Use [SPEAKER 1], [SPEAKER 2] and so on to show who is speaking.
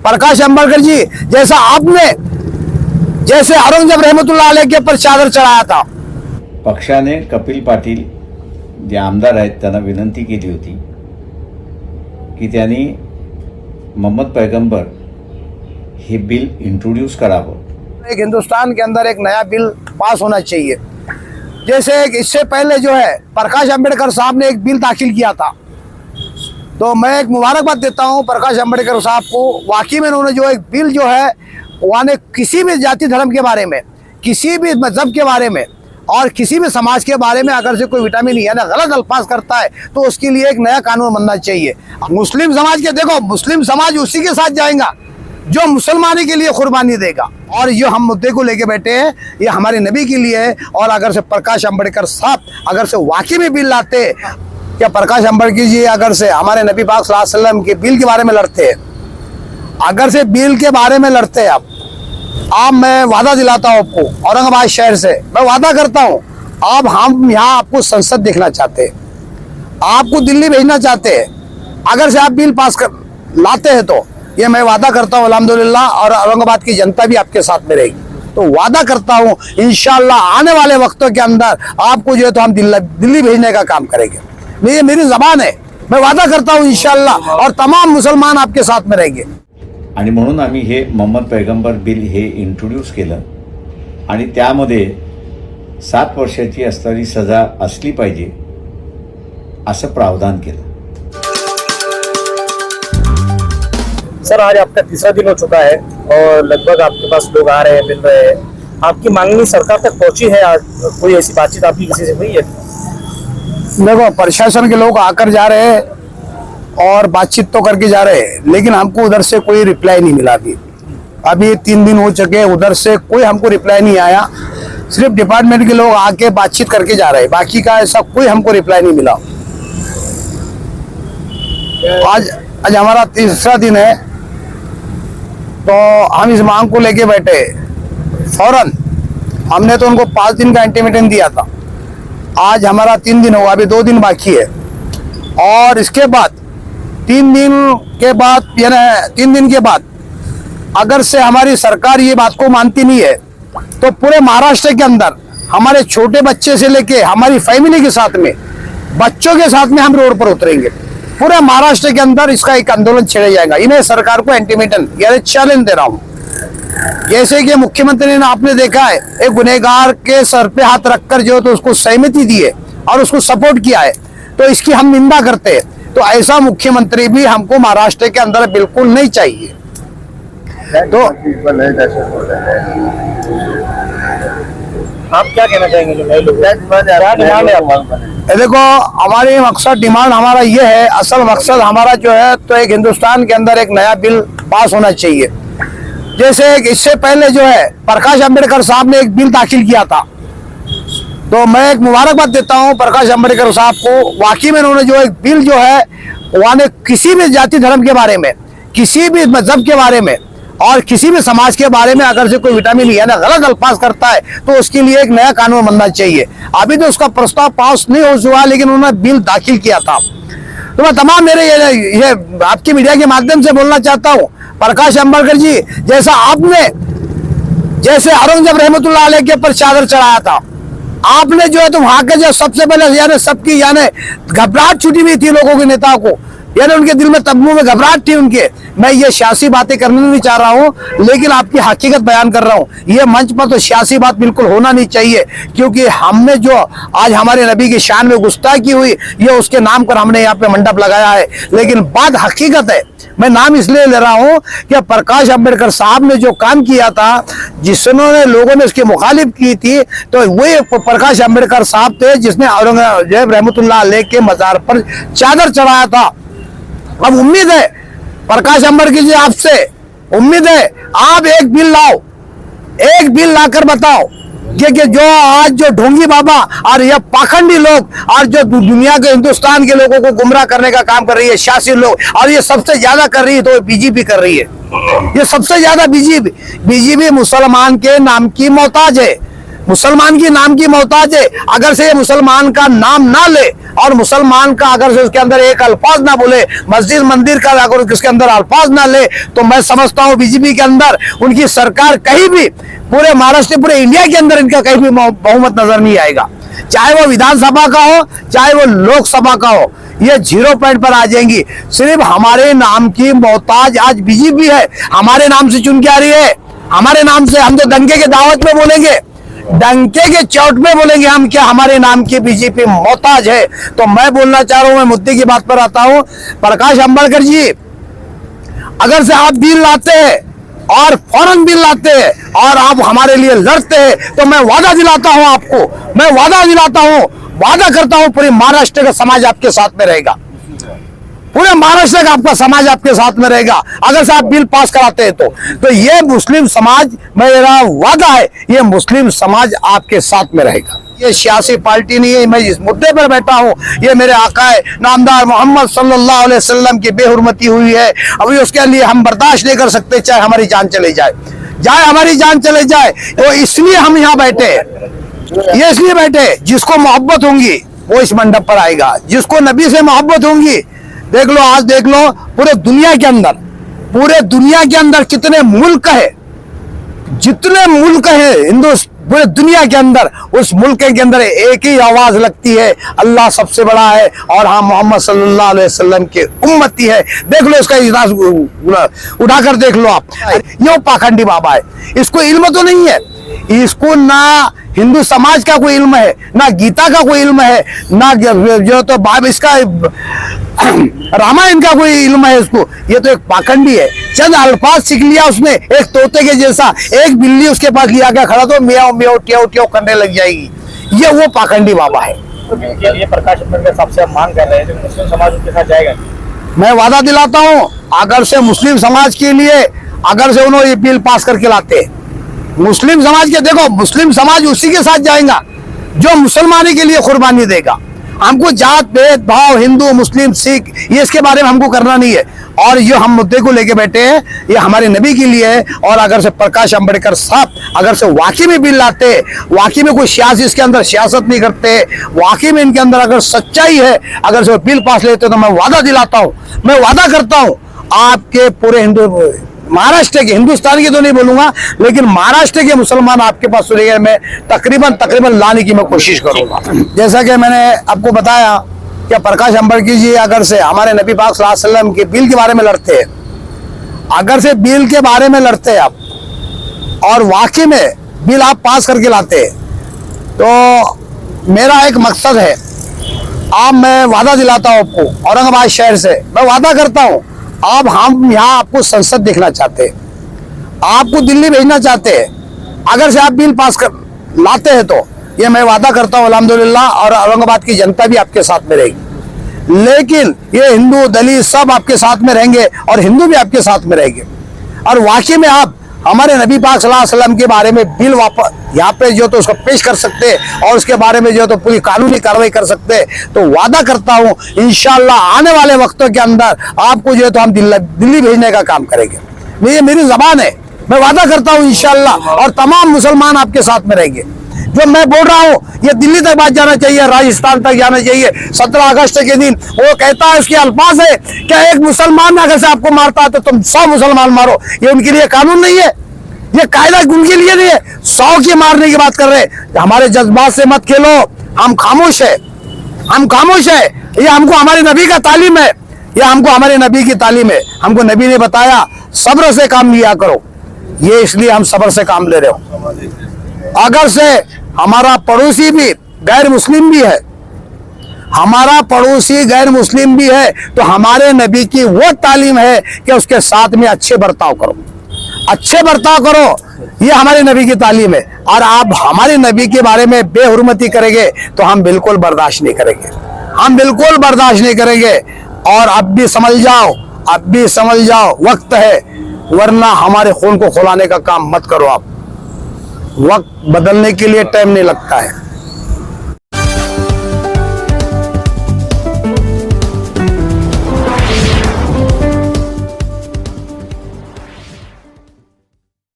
[SPEAKER 1] प्रकाश आंबेडकर जी जैसे औरंगजेब रहमतुल्लाह अलैह के ऊपर चादर चढ़ाया था।
[SPEAKER 2] पक्षाने कपिल पाटील जे आमदार आहेत त्यांना विनंती केली होती की त्यांनी मोहम्मद पैगंबर हे बिल इंट्रोड्यूस करावं।
[SPEAKER 1] एक हिंदुस्तान के अंदर एक नया बिल पास होना चाहिए। जैसे इससे पहले जो है प्रकाश आंबेडकर साहब ने एक बिल दाखिल किया था, तो मैं एक मुबारकबाद देता हूं प्रकाश आंबेडकर साहब को। वाकई में उन्होंने जो एक बिल जो है वाने किसी भी जाति धर्म के बारे में, किसी भी मजहब के बारे में और किसी भी समाज के बारे में अगर से कोई विटामिन यानी गलत अल्फाज करता है तो उसके लिए एक नया कानून बनना चाहिए। मुस्लिम समाज के देखो, मुस्लिम समाज उसी के साथ जाएगा जो मुसलमानी के लिए कुर्बानी देगा। और ये हम मुद्दे को लेके बैठे हैं, ये हमारे नबी के लिए है। और अगर से प्रकाश आंबेडकर साहब अगर से वाकई में बिल लाते, क्या प्रकाश आंबेडकर जी अगर से हमारे नबी पाक सल्लल्लाहु अलैहि वसल्लम के बिल के बारे में लड़ते हैं, अगर से बिल के बारे में लड़ते हैं आप मैं वादा दिलाता हूँ आपको, औरंगाबाद शहर से मैं वादा करता हूँ, अब हम यहाँ आपको संसद देखना चाहते हैं, आपको दिल्ली भेजना चाहते हैं। अगर से आप बिल पास कर लाते हैं तो ये मैं वादा करता हूँ अल्हम्दुलिल्लाह, और औरंगाबाद की जनता भी आपके साथ में रहेगी। तो वादा करता हूँ इंशाअल्लाह आने वाले वक्तों के अंदर आपको जो है तो हम दिल्ली भेजने का काम करेंगे। ये मेरी जबान है, मैं वादा करता हूँ इंशाअल्लाह, और तमाम मुसलमान आपके साथ में रहेंगे।
[SPEAKER 2] आणि म्हणून आम्ही हे मोहम्मद पैगंबर बिल हे इंट्रोड्यूस केलं आणि त्यामध्ये 7 वर्षाची असणारी सजा असली पाहिजे असं प्रावधान केलं।
[SPEAKER 3] सर, आज आपका तीसरा दिन हो चुका है और लगभग आपके पास लोग आ रहे हैं, मिल रहे हैं। आपकी मांगनी सरकार तक पहुंची है? आज कोई ऐसी बातचीत आपकी किसी से हुई है?
[SPEAKER 1] देखो, प्रशासन के लोग आकर जा रहे हैं और बातचीत तो करके जा रहे हैं, लेकिन हमको उधर से कोई रिप्लाई नहीं मिला। अभी 3 दिन हो चुके, उधर से कोई हमको रिप्लाई नहीं आया। सिर्फ डिपार्टमेंट के लोग आके बातचीत करके जा रहे हैं, बाकी का ऐसा कोई हमको रिप्लाई नहीं मिला। आज हमारा तीसरा दिन है, तो हम इस मांग को लेके बैठे। फौरन हमने तो उनको 5 दिन का अल्टीमेटम दिया था, आज हमारा 3 दिन हुआ, अभी 2 दिन बाकी है। और इसके बाद 3 दिन के बाद अगर से हमारी सरकार ये बात को मानती नहीं है तो पूरे महाराष्ट्र के अंदर हमारे छोटे बच्चे से लेके हमारी फैमिली के साथ में, बच्चों के साथ में हम रोड पर उतरेंगे। पूरे महाराष्ट्र के अंदर इसका एक आंदोलन छेड़ा जाएगा। इन्हें सरकार को अल्टीमेटम यानी चैलेंज दे रहा हूँ। जैसे कि मुख्यमंत्री ने आपने देखा है, एक गुनहगार के सर पे हाथ रखकर जो तो उसको सहमति दी है और उसको सपोर्ट किया है, तो इसकी हम निंदा करते हैं। तो ऐसा मुख्यमंत्री भी हमको महाराष्ट्र के अंदर बिल्कुल नहीं चाहिए। तो
[SPEAKER 3] आप क्या कहना चाहेंगे जो नए लोग?
[SPEAKER 1] देखो, हमारी मकसद डिमांड हमारा ये है, असल मकसद हमारा जो है तो एक हिंदुस्तान के अंदर एक नया बिल पास होना चाहिए। जैसे इससे पहले जो है प्रकाश आंबेडकर साहब ने एक बिल दाखिल किया था, तो मैं एक मुबारकबाद देता हूं प्रकाश आंबेडकर साहब को। वाकई में उन्होंने जो एक बिल जो है वाने किसी भी जाति धर्म के बारे में, किसी भी मजहब के बारे में और किसी भी समाज के बारे में अगर से कोई विटामिन यानी गलत अल्फाज करता है तो उसके लिए एक नया कानून बनना चाहिए। अभी तो उसका प्रस्ताव पास नहीं हो चुका, लेकिन उन्होंने बिल दाखिल किया था। तो मैं तमाम मेरे ये आपकी मीडिया के माध्यम से बोलना चाहता हूँ, प्रकाश आंबेडकर जी जैसे औरंगजेब रहमतुल्लाह अलैह के ऊपर चादर चढ़ाया था, आपने जो है तो वहां के जो सबसे पहले यानी सबकी यानी घबराहट छुटी हुई थी लोगों के नेताओं को, यानी उनके दिल में तब्बू में घबराहट थी उनके। मैं ये सियासी बातें करने नहीं चाह रहा हूँ, लेकिन आपकी हकीकत बयान कर रहा हूँ। ये मंच पर तो सियासी बात बिल्कुल होना नहीं चाहिए, क्योंकि हमने जो आज हमारे नबी की शान में गुस्ताखी हुई, ये उसके नाम पर हमने यहाँ पे मंडप लगाया है। लेकिन बात हकीकत है, मैं नाम इसलिए ले रहा हूँ कि प्रकाश आंबेडकर साहब ने जो काम किया था, जिन्होंने लोगों ने उसकी मुखालिफ की थी, तो वही प्रकाश आंबेडकर साहब थे जिसने औरंगजेब रहमतुल्लाह अलैह के मजार पर चादर चढ़ाया था। अब उम्मीद है प्रकाश आंबेडकर जी, आपसे उम्मीद है आप एक बिल लाओ, एक बिल लाकर बताओ कि जो आज जो ढोंगी बाबा और ये पाखंडी लोग और जो दुनिया के हिंदुस्तान के लोगों को गुमराह करने का काम कर रही है शासी लोग, और ये सबसे ज्यादा कर रही है तो बीजेपी कर रही है। ये सबसे ज्यादा बीजेपी मुसलमान के नाम की मोहताज है, मुसलमान की नाम की मोहताज है। अगर से ये मुसलमान का नाम ना ले और मुसलमान का अगर से उसके अंदर एक अल्फाज ना बोले, मस्जिद मंदिर का अगर उसके अंदर अल्फाज ना ले, तो मैं समझता हूँ बीजेपी के अंदर उनकी सरकार कहीं भी पूरे महाराष्ट्र, पूरे इंडिया के अंदर इनका कहीं भी बहुमत नजर नहीं आएगा। चाहे वो विधानसभा का हो, चाहे वो लोकसभा का हो, ये 0 पॉइंट पर आ जाएंगी। सिर्फ हमारे नाम की मोहताज आज बीजेपी है, हमारे नाम से चुन के आ रही है, हमारे नाम से। हम तो डंके के दावत में बोलेंगे, डंके के चौट में बोलेंगे हम, क्या हमारे नाम की बीजेपी मोहताज है। तो मैं बोलना चाह रहा हूं, मैं मुद्दे की बात पर आता हूं। प्रकाश अंबेडकर जी, अगर से आप बिल लाते हैं और फौरन बिल लाते हैं और आप हमारे लिए लड़ते हैं, तो मैं वादा दिलाता हूं आपको, मैं वादा दिलाता हूं, वादा करता हूं, पूरे महाराष्ट्र का समाज आपके साथ में रहेगा, पूरे महाराष्ट्र का आपका समाज आपके साथ में रहेगा अगर से आप बिल पास कराते हैं। तो ये मुस्लिम समाज, मेरा वादा है, ये मुस्लिम समाज आपके साथ में रहेगा। ये सियासी पार्टी नहीं है, मैं इस मुद्दे पर बैठा हूँ, ये मेरे आका नामदार मोहम्मद सल्लल्लाहु अलैहि वसल्लम की बेहुरमती हुई है। अभी उसके लिए हम बर्दाश्त नहीं कर सकते, चाहे हमारी जान चले जाए, चाहे हमारी जान चले जाए। तो इसलिए हम यहाँ बैठे, ये इसलिए बैठे, जिसको मोहब्बत होंगी वो इस मंडप पर आएगा, जिसको नबी से मोहब्बत होंगी। देख लो, आज देख लो, पूरे दुनिया के अंदर कितने मुल्क है, जितने मुल्क है पूरे दुनिया के अंदर, उस मुल्क के अंदर एक ही आवाज लगती है, अल्लाह सबसे बड़ा है और हम मोहम्मद सल्लल्लाहु अलैहि वसल्लम के उम्मती है। देख लो इसका इतिहास उठाकर देख लो आप। ये पाखंडी बाबा है, इसको इल्म तो नहीं है, इसको ना हिंदू समाज का कोई इल्म है, ना गीता का कोई इल्म है, ना जो तो बाब इसका रामायण का कोई इल्म है इसको। ये तो एक पाखंडी है, चंद अल्फाज सीख लिया उसने, एक तोते के जैसा। एक बिल्ली उसके पास लिया गया खड़ा तो म्याऊं म्याऊं ट्याऊ ट्याऊ करने लग जाएगी। ये वो पाखंडी बाबा है।
[SPEAKER 3] ये प्रकाश अंबेडकर साहब से मांग कर रहे हैं, तो मुस्लिम समाज उनके साथ जाएगा।
[SPEAKER 1] मैं वादा दिलाता हूँ, अगर से मुस्लिम समाज के लिए अगर से उन्होंने ये बिल पास करके लाते, मुस्लिम समाज के, देखो मुस्लिम समाज उसी के साथ जाएगा जो मुसलमानी के लिए कुर्बानी देगा। हमको जात भेदभाव, हिंदू मुस्लिम सिख, ये इसके बारे में हमको करना नहीं है। और ये हम मुद्दे को लेके बैठे हैं, ये हमारे नबी के लिए है। और अगर से प्रकाश अंबेडकर साहब अगर से वाकई में बिल लाते, वाकई में कोई सियासी इसके अंदर सियासत नहीं करते, वाकई में इनके अंदर अगर सच्चाई है, अगर से बिल पास लेते, तो मैं वादा दिलाता हूँ, मैं वादा करता हूँ, आपके पूरे हिंदू महाराष्ट्र के, हिंदुस्तान के तो नहीं बोलूंगा, लेकिन महाराष्ट्र के मुसलमान आपके पास सुनेंगे, मैं तकरीबन लाने की मैं कोशिश करूंगा। जैसा कि मैंने आपको बताया कि प्रकाश अंबेडकर जी अगर से हमारे नबी पाक सल्लल्लाहु अलैहि वसल्लम के बिल के बारे में लड़ते हैं, अगर से बिल के बारे में लड़ते हैं आप और वाकई में बिल आप पास करके लाते हैं, तो मेरा एक मकसद है, मैं वादा दिलाता हूँ आपको, औरंगाबाद शहर से मैं वादा करता हूँ, अब हम यहाँ आपको संसद देखना चाहते हैं, आपको दिल्ली भेजना चाहते हैं। अगर से आप बिल पास कर लाते हैं, तो ये मैं वादा करता हूँ अल्हम्दुलिल्लाह, और औरंगाबाद की जनता भी आपके साथ में रहेगी। लेकिन ये हिंदू दलित सब आपके साथ में रहेंगे और हिंदू भी आपके साथ में रहेंगे। और वाकई में आप हमारे नबी पाक सल्लल्लाहु अलैहि वसल्लम के बारे में बिल वापस यहाँ पे जो तो उसको पेश कर सकते हैं और उसके बारे में जो तो पूरी कानूनी कार्रवाई कर सकते हैं। तो वादा करता हूँ इंशाअल्लाह आने वाले वक्तों के अंदर आपको जो है तो हम दिल्ली भेजने का काम करेंगे। ये मेरी जबान है, मैं वादा करता हूँ इंशाअल्लाह, और तमाम मुसलमान आपके साथ में रहेंगे। जो मैं बोल रहा हूँ ये दिल्ली तक बात जाना चाहिए, राजस्थान तक जाना चाहिए। 17 अगस्त के दिन वो कहता है, उसके अल्फाज है क्या एक मुसलमान अगर से आपको मारता है तो तुम 100 मुसलमान मारो। ये उनके लिए कानून नहीं है, ये कायदा उनके लिए नहीं है। 100 की मारने की बात कर रहे हैं। हमारे जज्बात से मत खेलो, हम खामोश है, हम खामोश है। ये हमको हमारे नबी का तालीम है, ये हमको हमारे नबी की तालीम है। हमको नबी ने बताया सब्र से काम लिया करो, ये इसलिए हम सब्र से काम ले रहे हो। अगर से हमारा पड़ोसी भी गैर मुस्लिम भी है, हमारा पड़ोसी गैर मुस्लिम भी है, तो हमारे नबी की वो तालीम है कि उसके साथ में अच्छे बर्ताव करो, अच्छे बर्ताव करो। ये हमारे नबी की तालीम है। और आप हमारे नबी के बारे में बेहुरमती करेंगे तो हम बिल्कुल बर्दाश्त नहीं करेंगे, हम बिल्कुल बर्दाश्त नहीं करेंगे। और अब भी समझ जाओ, अब भी समझ जाओ, वक्त है, वरना हमारे खून को खौलाने का काम मत करो। आप वक्त बदलने के लिए टाइम नहीं लगता है।